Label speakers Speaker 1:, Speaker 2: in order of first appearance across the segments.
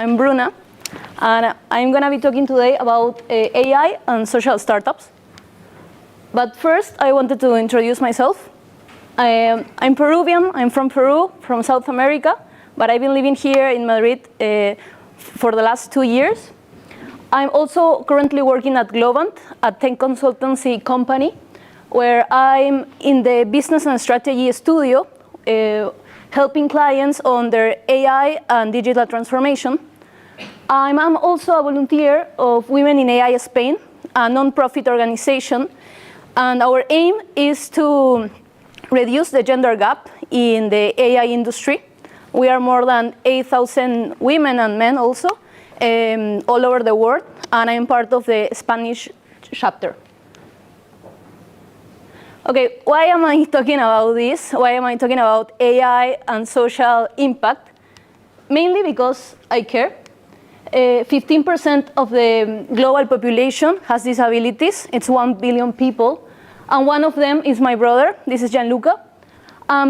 Speaker 1: I'm Bruna, and I'm going to be talking today about AI and social startups. But first, I wanted to introduce myself. I'm Peruvian. I'm from Peru, from South America, but I've been living here in Madrid for the last 2 years. I'm also currently working at Globant, a tech consultancy company, where I'm in the business and strategy studio, helping clients on their AI and digital transformation. I'm also a volunteer of Women in AI Spain, a non-profit organization, and our aim is to reduce the gender gap in the AI industry. We are more than 8,000 women and men also, all over the world, and I'm part of the Spanish chapter. Okay, why am I talking about this? Why am I talking about AI and social impact? Mainly because I care. 15% of the global population has disabilities. It's 1 billion people. And one of them is my brother. This is Gianluca.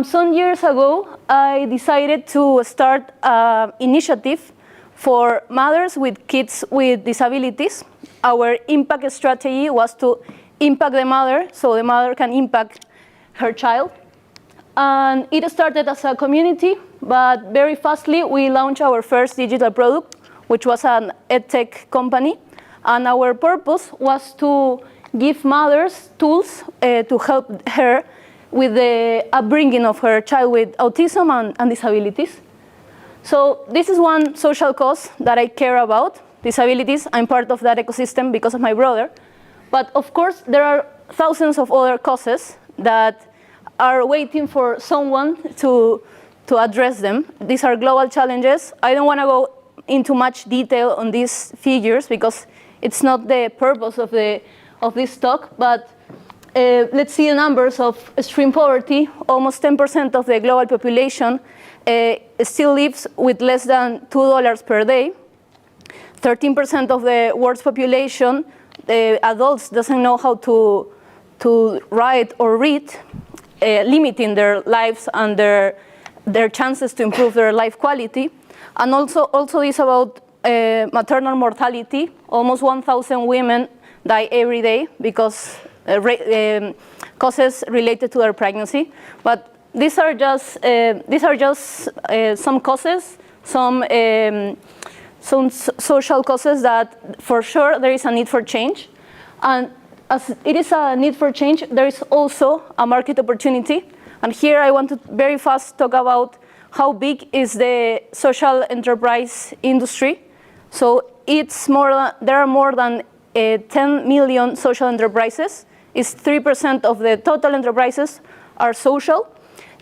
Speaker 1: Some years ago, I decided to start an initiative for mothers with kids with disabilities. Our impact strategy was to impact the mother, so the mother can impact her child. And it started as a community, but very fastly we launched our first digital product, which was an edtech company. And our purpose was to give mothers tools to help her with the upbringing of her child with autism and disabilities. So this is one social cause that I care about, disabilities. I'm part of that ecosystem because of my brother. But of course, there are thousands of other causes that are waiting for someone to address them. These are global challenges. I don't want to go into much detail on these figures because it's not the purpose of this talk, but let's see the numbers of extreme poverty. Almost 10% of the global population still lives with less than $2 per day. 13% of the world's population, the adults, doesn't know how to write or read, limiting their lives and their chances to improve their life quality. And also is about maternal mortality. Almost 1,000 women die every day because causes related to their pregnancy. But these are just some causes, some social causes that for sure there is a need for change. And as it is a need for change, there is also a market opportunity. And here I want to very fast talk about how big is the social enterprise industry. So there are more than 10 million social enterprises. It's 3% of the total enterprises are social.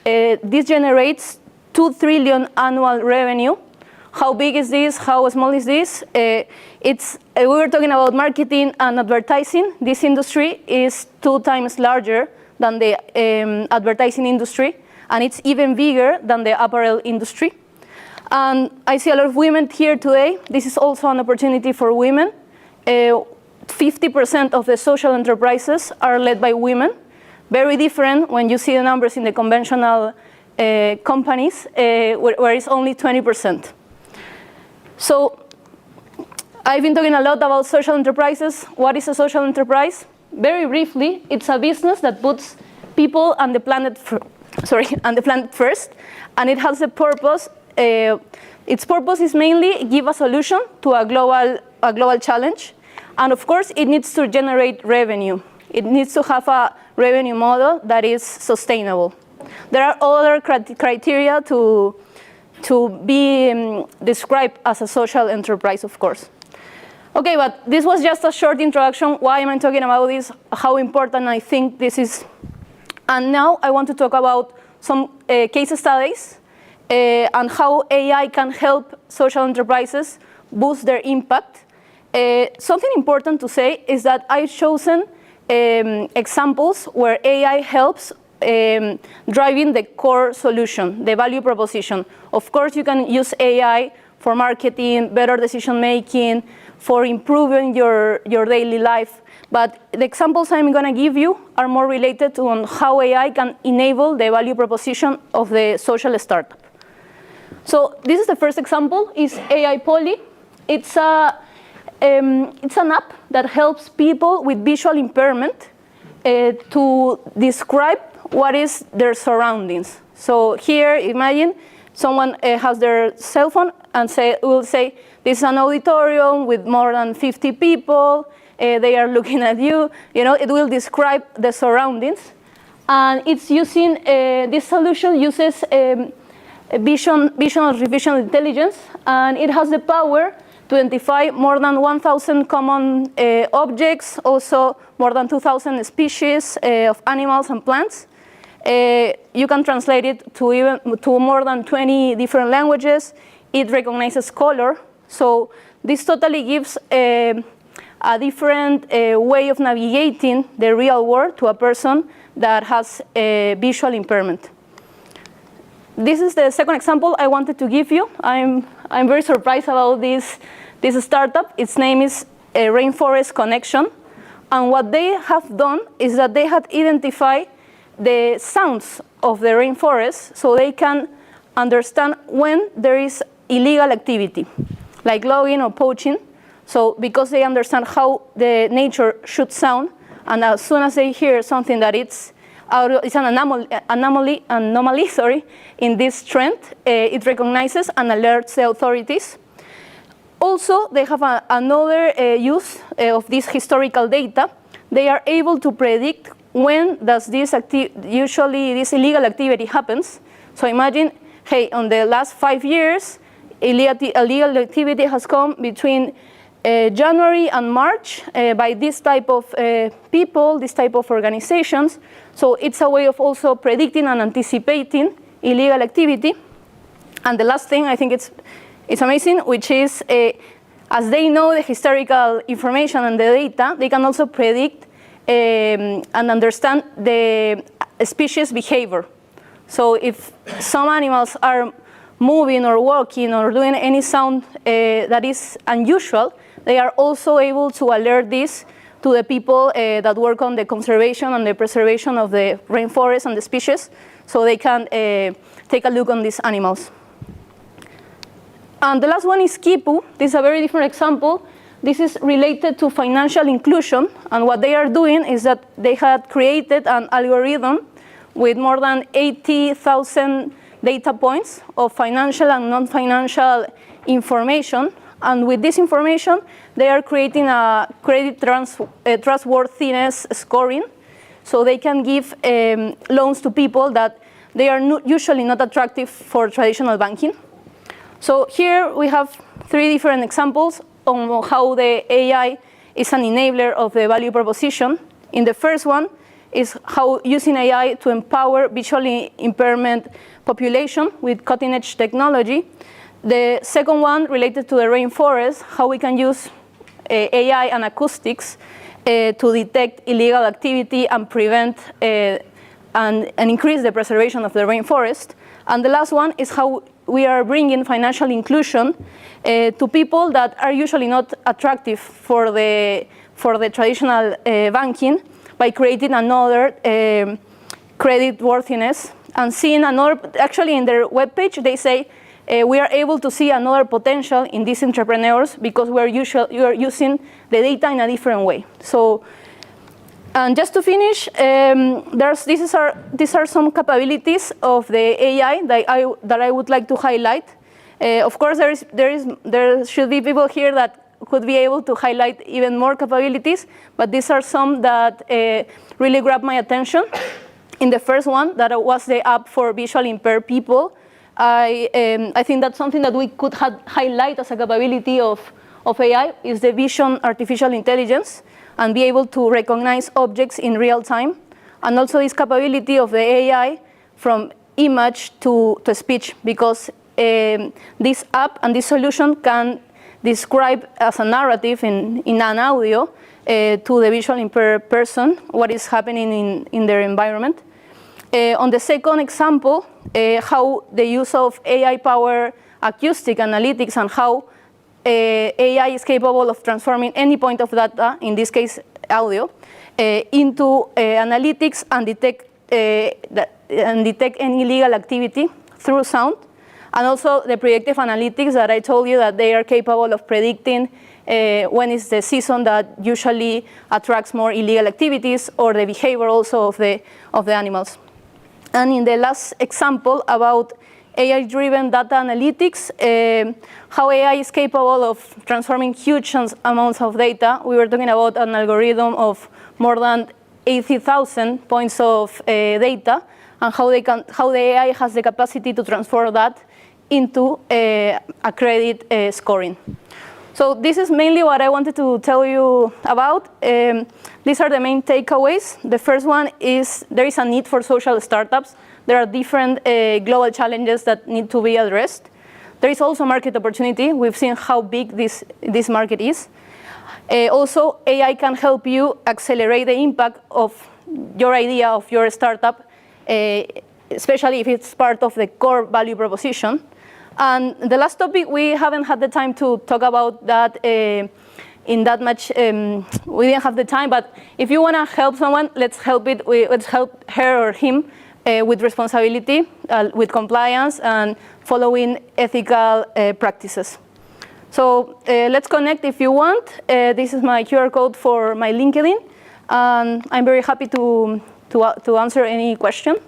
Speaker 1: This generates 2 trillion annual revenue. How big is this? How small is this? We were talking about marketing and advertising. This industry is 2 times larger than the advertising industry, and it's even bigger than the apparel industry. And I see a lot of women here today. This is also an opportunity for women. 50% of the social enterprises are led by women. Very different when you see the numbers in the conventional companies, where it's only 20%. So I've been talking a lot about social enterprises. What is a social enterprise? Very briefly, it's a business that puts people and the planet first, and it has a purpose. Its purpose is mainly give a solution to a global challenge, and of course, it needs to generate revenue. It needs to have a revenue model that is sustainable. There are other criteria to be described as a social enterprise, of course. Okay, but this was just a short introduction. Why am I talking about this? How important I think this is. And now I want to talk about some case studies and how AI can help social enterprises boost their impact. Something important to say is that I've chosen examples where AI helps driving the core solution, the value proposition. Of course, you can use AI for marketing, better decision making, for improving your daily life. But the examples I'm going to give you are more related to how AI can enable the value proposition of the social startup. So this is the first example, is AI Poly. It's an app that helps people with visual impairment to describe what is their surroundings. So here, imagine someone has their cell phone and will say, this is an auditorium with more than 50 people. They are looking at you. It will describe the surroundings. And it's using, this solution uses vision artificial intelligence, and it has the power to identify more than 1,000 common objects, also more than 2,000 species of animals and plants. You can translate it to more than 20 different languages. It recognizes color. So this totally gives a different way of navigating the real world to a person that has a visual impairment. This is the second example I wanted to give you. I'm very surprised about this startup. Its name is Rainforest Connection. And what they have done is that they had identified the sounds of the rainforest so they can understand when there is illegal activity, like logging or poaching. So because they understand how the nature should sound, and as soon as they hear something that it's an anomaly in this trend, it recognizes and alerts the authorities. Also, they have another use of this historical data. They are able to predict when does usually this illegal activity happens. So imagine, hey, on the last 5 years, illegal activity has come between January and March by this type of people, this type of organizations. So it's a way of also predicting and anticipating illegal activity. And the last thing, I think it's amazing, which is as they know the historical information and the data, they can also predict and understand the species behavior. So if some animals are moving or walking or doing any sound that is unusual, they are also able to alert this to the people that work on the conservation and the preservation of the rainforest and the species, so they can take a look on these animals. And the last one is Kipu. This is a very different example. This is related to financial inclusion, and what they are doing is that they had created an algorithm with more than 80,000 data points of financial and non-financial information. And with this information, they are creating a credit trustworthiness scoring, so they can give loans to people that they are usually not attractive for traditional banking. So here we have 3 different examples on how the AI is an enabler of the value proposition. In the first one is how using AI to empower visually impairment population with cutting-edge technology. The second one related to the rainforest, how we can use AI and acoustics to detect illegal activity and prevent and increase the preservation of the rainforest. And the last one is how we are bringing financial inclusion to people that are usually not attractive for the traditional banking by creating another credit worthiness and seeing another. Actually, in their webpage, they say we are able to see another potential in these entrepreneurs because we are using the data in a different way. So. And just to finish, these are some capabilities of the AI that I would like to highlight. Of course, there should be people here that could be able to highlight even more capabilities, but these are some that really grabbed my attention. In the first one, that was the app for visually impaired people. I think that's something that we could highlight as a capability of AI is the vision artificial intelligence, and be able to recognize objects in real time. And also this capability of the AI from image to speech, because this app and this solution can describe as a narrative in an audio to the visually impaired person what is happening in their environment. On the second example, how the use of AI-powered acoustic analytics and how AI is capable of transforming any point of data, in this case audio, into analytics and detect any illegal activity through sound. And also the predictive analytics that I told you that they are capable of predicting when is the season that usually attracts more illegal activities, or the behavior also of the animals. And in the last example about AI-driven data analytics, how AI is capable of transforming huge amounts of data. We were talking about an algorithm of more than 80,000 points of data, and how the AI has the capacity to transform that into a credit scoring. So this is mainly what I wanted to tell you about. These are the main takeaways. The first one is there is a need for social startups. There are different global challenges that need to be addressed. There is also market opportunity. We've seen how big this market is. Also, AI can help you accelerate the impact of your idea, of your startup, especially if it's part of the core value proposition. And the last topic, we haven't had the time to talk about that in that much. We didn't have the time, but if you want to help someone, let's help her or him with responsibility, with compliance, and following ethical practices. So let's connect if you want. This is my QR code for my LinkedIn, and I'm very happy to answer any question.